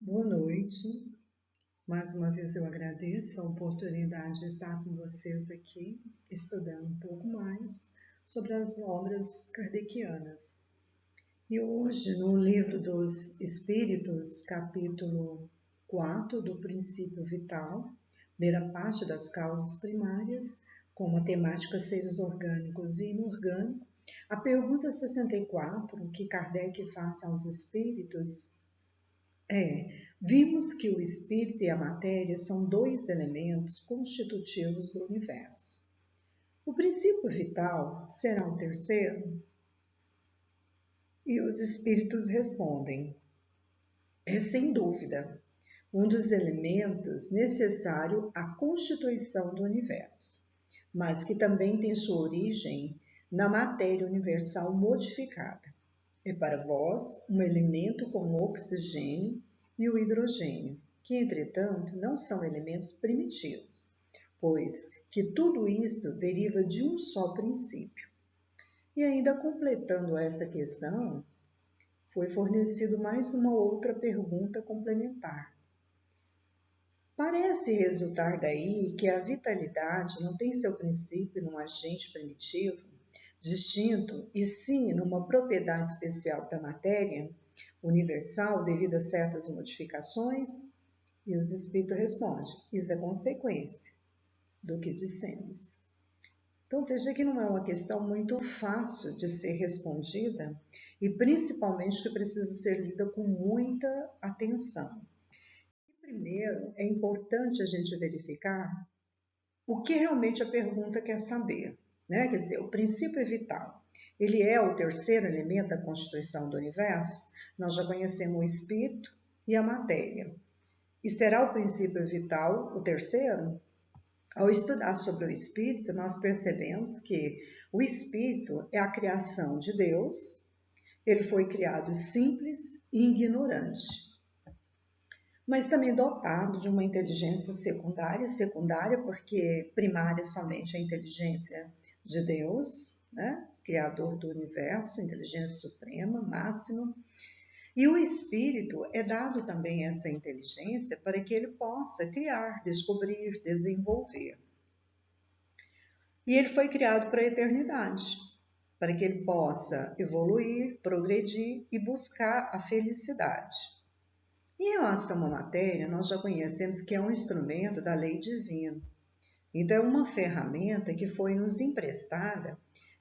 Boa noite. Mais uma vez eu agradeço a oportunidade de estar com vocês aqui, estudando um pouco mais sobre as obras kardecianas. E hoje, no Livro dos Espíritos, capítulo 4 do Princípio Vital, primeira parte das causas primárias, com a temática seres orgânicos e inorgânicos, a pergunta 64 que Kardec faz aos espíritos vimos que o espírito e a matéria são dois elementos constitutivos do universo. O princípio vital será o terceiro? E os espíritos respondem: é sem dúvida um dos elementos necessário à constituição do universo, mas que também tem sua origem na matéria universal modificada. É para vós um elemento como o oxigênio e o hidrogênio, que, entretanto, não são elementos primitivos, pois que tudo isso deriva de um só princípio. E ainda completando essa questão, foi fornecido mais uma outra pergunta complementar. Parece resultar daí que a vitalidade não tem seu princípio num agente primitivo, distinto, e sim numa propriedade especial da matéria universal devido a certas modificações? E os espíritos respondem: isso é consequência do que dissemos. Então veja que não é uma questão muito fácil de ser respondida e principalmente que precisa ser lida com muita atenção. Primeiro, é importante a gente verificar o que realmente a pergunta quer saber, né? Quer dizer, o princípio vital, ele é o terceiro elemento da constituição do universo? Nós já conhecemos o espírito e a matéria. E será o princípio vital o terceiro? Ao estudar sobre o espírito, nós percebemos que o espírito é a criação de Deus, ele foi criado simples e ignorante, mas também dotado de uma inteligência secundária porque primária somente a inteligência de Deus, né? Criador do universo, inteligência suprema, máxima. E o espírito é dado também essa inteligência para que ele possa criar, descobrir, desenvolver. E ele foi criado para a eternidade, para que ele possa evoluir, progredir e buscar a felicidade. Em relação à matéria, nós já conhecemos que é um instrumento da lei divina. Então, é uma ferramenta que foi nos emprestada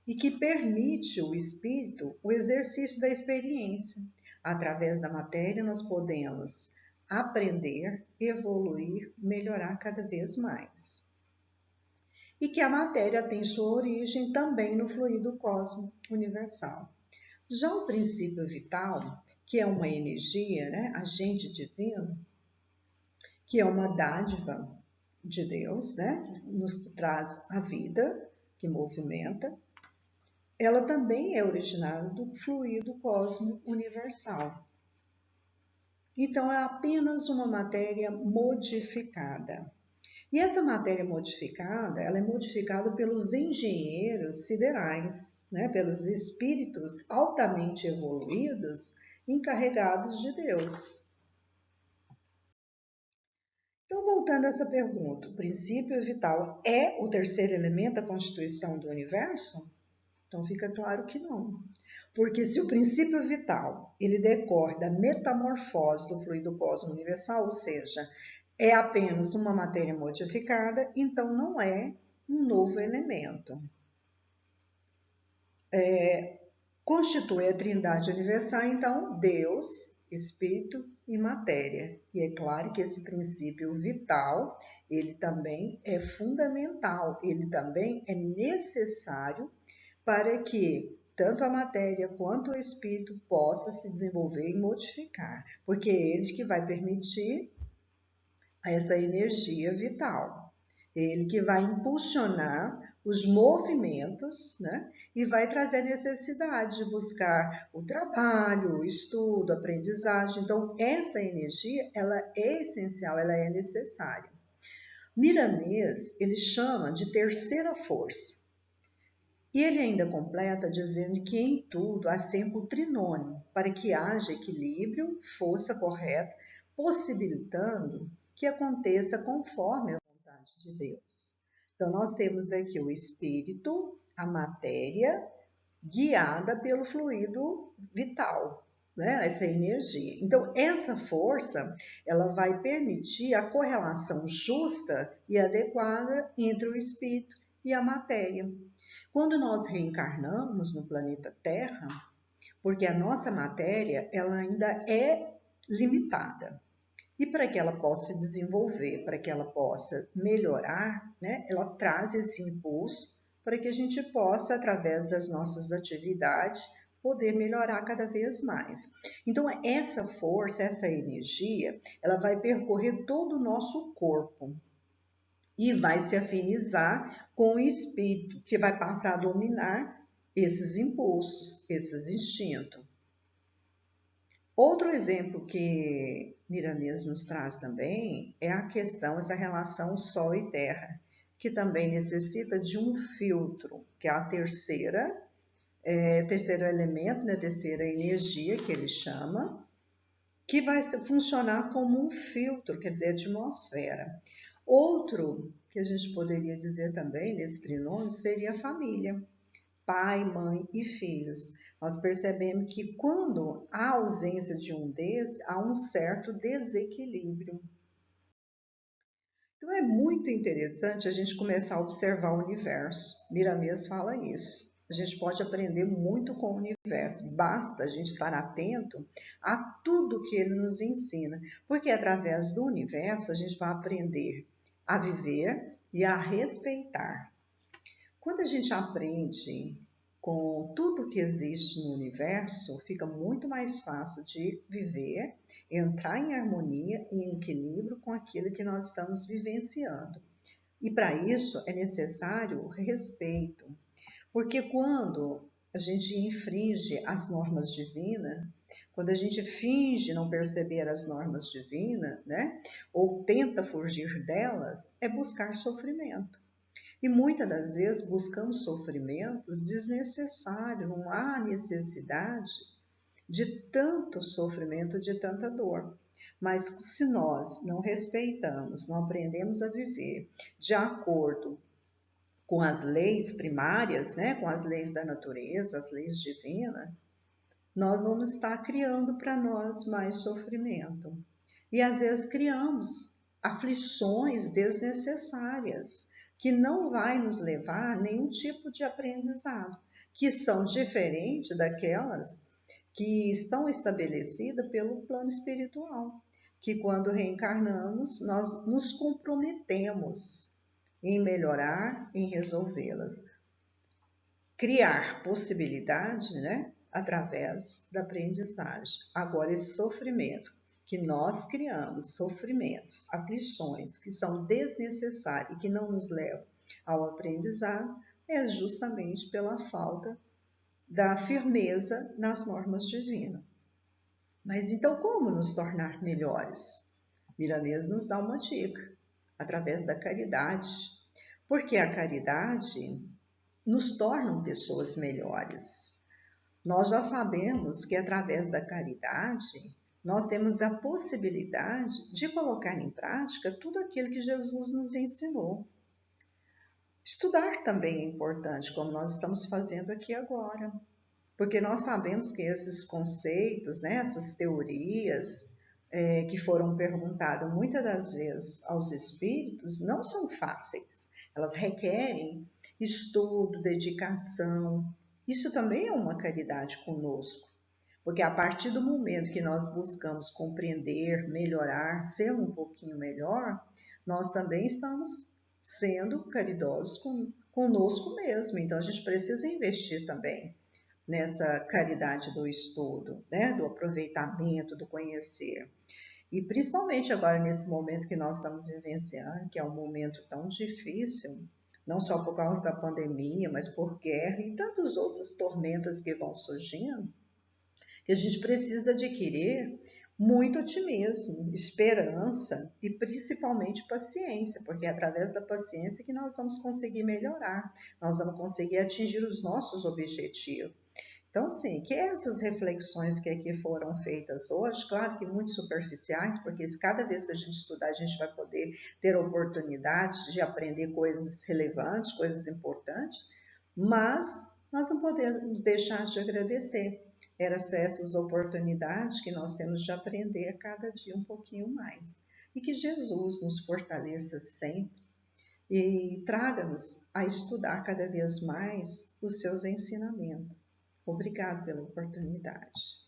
e que permite ao espírito o exercício da experiência. Através da matéria, nós podemos aprender, evoluir, melhorar cada vez mais. E que a matéria tem sua origem também no fluido cósmico universal. Já o princípio vital, que é uma energia, né, agente divino, que é uma dádiva de Deus, né, que nos traz a vida, que movimenta, ela também é originária do fluido cósmico universal. Então, é apenas uma matéria modificada. E essa matéria modificada, ela é modificada pelos engenheiros siderais, né, pelos espíritos altamente evoluídos, encarregados de Deus. Então, voltando a essa pergunta, o princípio vital é o terceiro elemento da constituição do universo? Então fica claro que não. Porque se o princípio vital, ele decorre da metamorfose do fluido cósmico universal, ou seja, é apenas uma matéria modificada, então não é um novo elemento. Constitui a trindade universal, então, Deus, Espírito e matéria. E é claro que esse princípio vital, ele também é fundamental, ele também é necessário para que tanto a matéria quanto o espírito possa se desenvolver e modificar, porque é ele que vai permitir essa energia vital. Ele que vai impulsionar os movimentos, né? E vai trazer a necessidade de buscar o trabalho, o estudo, a aprendizagem. Então, essa energia, ela é essencial, ela é necessária. Miramês, ele chama de terceira força. E ele ainda completa dizendo que em tudo há sempre o trinônio, para que haja equilíbrio, força correta, possibilitando que aconteça conforme a vontade de Deus. Então, nós temos aqui o espírito, a matéria, guiada pelo fluido vital, né? Essa energia. Então, essa força, ela vai permitir a correlação justa e adequada entre o espírito e a matéria. Quando nós reencarnamos no planeta Terra, porque a nossa matéria, ela ainda é limitada. E para que ela possa se desenvolver, para que ela possa melhorar, né, ela traz esse impulso para que a gente possa, através das nossas atividades, poder melhorar cada vez mais. Então, essa força, essa energia, ela vai percorrer todo o nosso corpo e vai se afinizar com o espírito, que vai passar a dominar esses impulsos, esses instintos. Outro exemplo que Miramês nos traz também é a questão, essa relação Sol e Terra, que também necessita de um filtro, que é a terceiro elemento, né, terceira energia que ele chama, que vai funcionar como um filtro, quer dizer, atmosfera. Outro que a gente poderia dizer também nesse trinômio seria a família. Pai, mãe e filhos. Nós percebemos que quando há ausência de um desses, há um certo desequilíbrio. Então é muito interessante a gente começar a observar o universo. Miramês fala isso. A gente pode aprender muito com o universo, basta a gente estar atento a tudo que ele nos ensina, porque através do universo a gente vai aprender a viver e a respeitar. Quando a gente aprende com tudo que existe no universo, fica muito mais fácil de viver, entrar em harmonia e em equilíbrio com aquilo que nós estamos vivenciando. E para isso é necessário o respeito, porque quando a gente infringe as normas divinas, quando a gente finge não perceber as normas divinas, né, ou tenta fugir delas, é buscar sofrimento. E muitas das vezes buscamos sofrimentos desnecessários, não há necessidade de tanto sofrimento, de tanta dor. Mas se nós não respeitamos, não aprendemos a viver de acordo com as leis primárias, né, com as leis da natureza, as leis divinas, nós vamos estar criando para nós mais sofrimento. E às vezes criamos aflições desnecessárias, que não vai nos levar a nenhum tipo de aprendizado, que são diferentes daquelas que estão estabelecidas pelo plano espiritual, que quando reencarnamos, nós nos comprometemos em melhorar, em resolvê-las. Criar possibilidade, né, através da aprendizagem. Agora, esse sofrimento que nós criamos, sofrimentos, aflições que são desnecessários e que não nos levam ao aprendizado, é justamente pela falta da firmeza nas normas divinas. Mas então, como nos tornar melhores? Miramês nos dá uma dica, através da caridade, porque a caridade nos torna pessoas melhores. Nós já sabemos que através da caridade nós temos a possibilidade de colocar em prática tudo aquilo que Jesus nos ensinou. Estudar também é importante, como nós estamos fazendo aqui agora, porque nós sabemos que esses conceitos, né, essas teorias que foram perguntadas muitas das vezes aos espíritos não são fáceis. Elas requerem estudo, dedicação. Isso também é uma caridade conosco, porque a partir do momento que nós buscamos compreender, melhorar, ser um pouquinho melhor, nós também estamos sendo caridosos conosco mesmo. Então a gente precisa investir também nessa caridade do estudo, né? Do aproveitamento, do conhecer. E principalmente agora nesse momento que nós estamos vivenciando, que é um momento tão difícil, não só por causa da pandemia, mas por guerra e tantas outras tormentas que vão surgindo, que a gente precisa adquirir muito otimismo, esperança e principalmente paciência, porque é através da paciência que nós vamos conseguir melhorar, nós vamos conseguir atingir os nossos objetivos. Então, assim, que essas reflexões que aqui foram feitas hoje, claro que muito superficiais, porque cada vez que a gente estudar, a gente vai poder ter a oportunidade de aprender coisas relevantes, coisas importantes, mas nós não podemos deixar de agradecer. Eram essas oportunidades que nós temos de aprender a cada dia um pouquinho mais. E que Jesus nos fortaleça sempre e traga-nos a estudar cada vez mais os seus ensinamentos. Obrigado pela oportunidade.